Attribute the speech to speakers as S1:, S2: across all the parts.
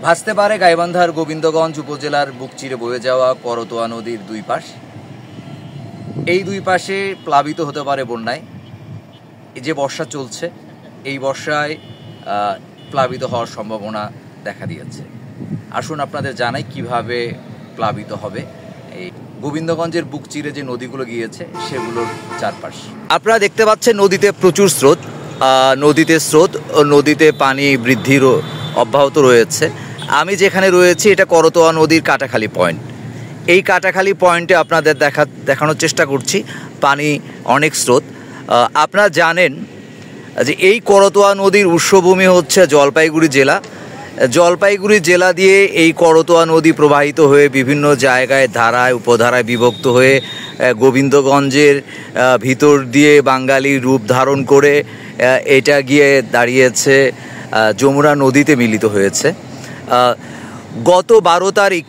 S1: ভাসতে পারে গাইবান্ধার গোবিন্দগঞ্জ উপজেলার বুক চিরে বয়ে যাওয়া করতোয়া নদীর দুই পাশ। এই দুই পাশে প্লাবিত হতে পারে বন্যায়। এই যে বর্ষা চলছে, এই বর্ষায় প্লাবিত হওয়ার সম্ভাবনা দেখা দিয়েছে। আসুন আপনাদের জানাই কিভাবে প্লাবিত হবে এই গোবিন্দগঞ্জের বুক চিরে যে নদীগুলো গিয়েছে সেগুলোর চারপাশ। আপনারা দেখতে পাচ্ছেন নদীতে প্রচুর স্রোত, নদীতে পানি বৃদ্ধির অব্যাহত রয়েছে। আমি যেখানে রয়েছি এটা করতোয়া নদীর কাটাখালী পয়েন্ট। এই কাটাখালী পয়েন্টে আপনাদের দেখানোর চেষ্টা করছি পানি অনেক স্রোত। আপনারা জানেন যে এই করতোয়া নদীর উৎসভূমি হচ্ছে জলপাইগুড়ি জেলা। জলপাইগুড়ি জেলা দিয়ে এই করতোয়া নদী প্রবাহিত হয়ে বিভিন্ন জায়গায় ধারায় উপধারায় বিভক্ত হয়ে গোবিন্দগঞ্জের ভিতর দিয়ে বাঙালি রূপ ধারণ করে এটা গিয়ে দাঁড়িয়েছে যমুনা নদীতে মিলিত হয়েছে। গত 12 তারিখ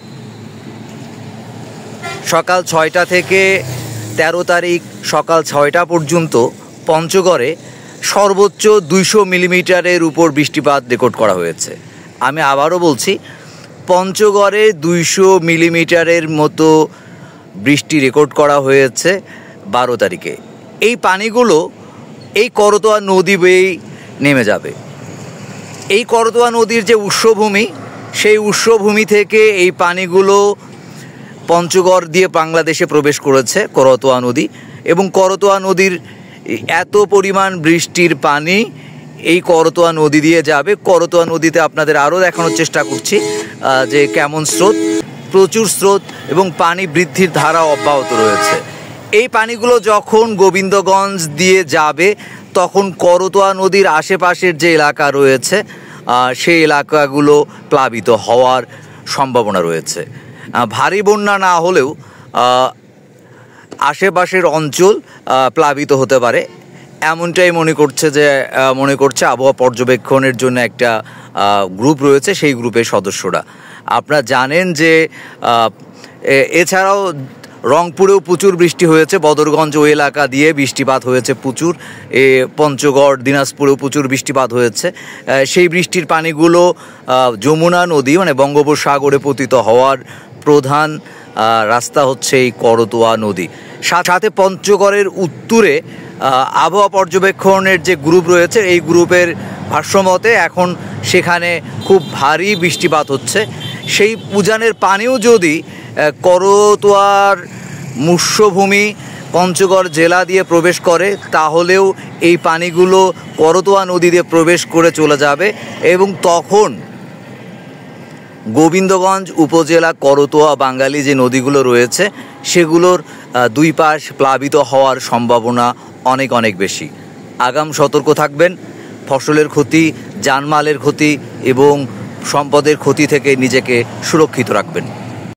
S1: সকাল 6টা থেকে 13 তারিখ সকাল 6টা পর্যন্ত পঞ্চগড়ে সর্বোচ্চ 200 মিলিমিটারের উপর বৃষ্টিপাত রেকর্ড করা হয়েছে। আমি আবারও বলছি, পঞ্চগড়ে 200 মিলিমিটারের মতো বৃষ্টি রেকর্ড করা হয়েছে 12 তারিখে। এই পানিগুলো এই করতোয়া নদী বেয়েই নেমে যাবে। এই করতোয়া নদীর যে উৎসভূমি, সেই উৎসভূমি থেকে এই পানিগুলো পঞ্চগড় দিয়ে বাংলাদেশে প্রবেশ করেছে করতোয়া নদী, এবং করতোয়া নদীর এত পরিমাণ বৃষ্টির পানি এই করতোয়া নদী দিয়ে যাবে। করতোয়া নদীতে আপনাদের আরও দেখানোর চেষ্টা করছি যে কেমন স্রোত, প্রচুর স্রোত এবং পানি বৃদ্ধির ধারা অব্যাহত রয়েছে। এই পানিগুলো যখন গোবিন্দগঞ্জ দিয়ে যাবে তখন করতোয়া নদীর আশেপাশের যে এলাকা রয়েছে সেই এলাকাগুলো প্লাবিত হওয়ার সম্ভাবনা রয়েছে। ভারী বন্যা না হলেও আশেপাশের অঞ্চল প্লাবিত হতে পারে, এমনটাই মনে করছে আবহাওয়া পর্যবেক্ষণের জন্য একটা গ্রুপ রয়েছে, সেই গ্রুপের সদস্যরা। আপনারা জানেন যে এছাড়াও রংপুরেও প্রচুর বৃষ্টি হয়েছে, বদরগঞ্জ ওই এলাকা দিয়ে বৃষ্টিপাত হয়েছে প্রচুর, পঞ্চগড় দিনাজপুরেও প্রচুর বৃষ্টিপাত হয়েছে। সেই বৃষ্টির পানিগুলো যমুনা নদী মানে বঙ্গোপসাগরে পতিত হওয়ার প্রধান রাস্তা হচ্ছে এই করতোয়া নদী। সাথে পঞ্চগড়ের উত্তরে আবহাওয়া পর্যবেক্ষণের যে গ্রুপ রয়েছে, এই গ্রুপের ভাষ্যমতে এখন সেখানে খুব ভারী বৃষ্টিপাত হচ্ছে। সেই উজানের পানিও যদি করতোয়ার মূর্ষভূমি পঞ্চগড় জেলা দিয়ে প্রবেশ করে তাহলেও এই পানিগুলো করতোয়া নদী দিয়ে প্রবেশ করে চলে যাবে, এবং তখন গোবিন্দগঞ্জ উপজেলা করতোয়া বাঙালি যে নদীগুলো রয়েছে সেগুলোর দুই পাশ প্লাবিত হওয়ার সম্ভাবনা অনেক অনেক বেশি। আগাম সতর্ক থাকবেন। ফসলের ক্ষতি, জানমালের ক্ষতি এবং সম্পদের ক্ষতি থেকে নিজেকে সুরক্ষিত রাখবেন।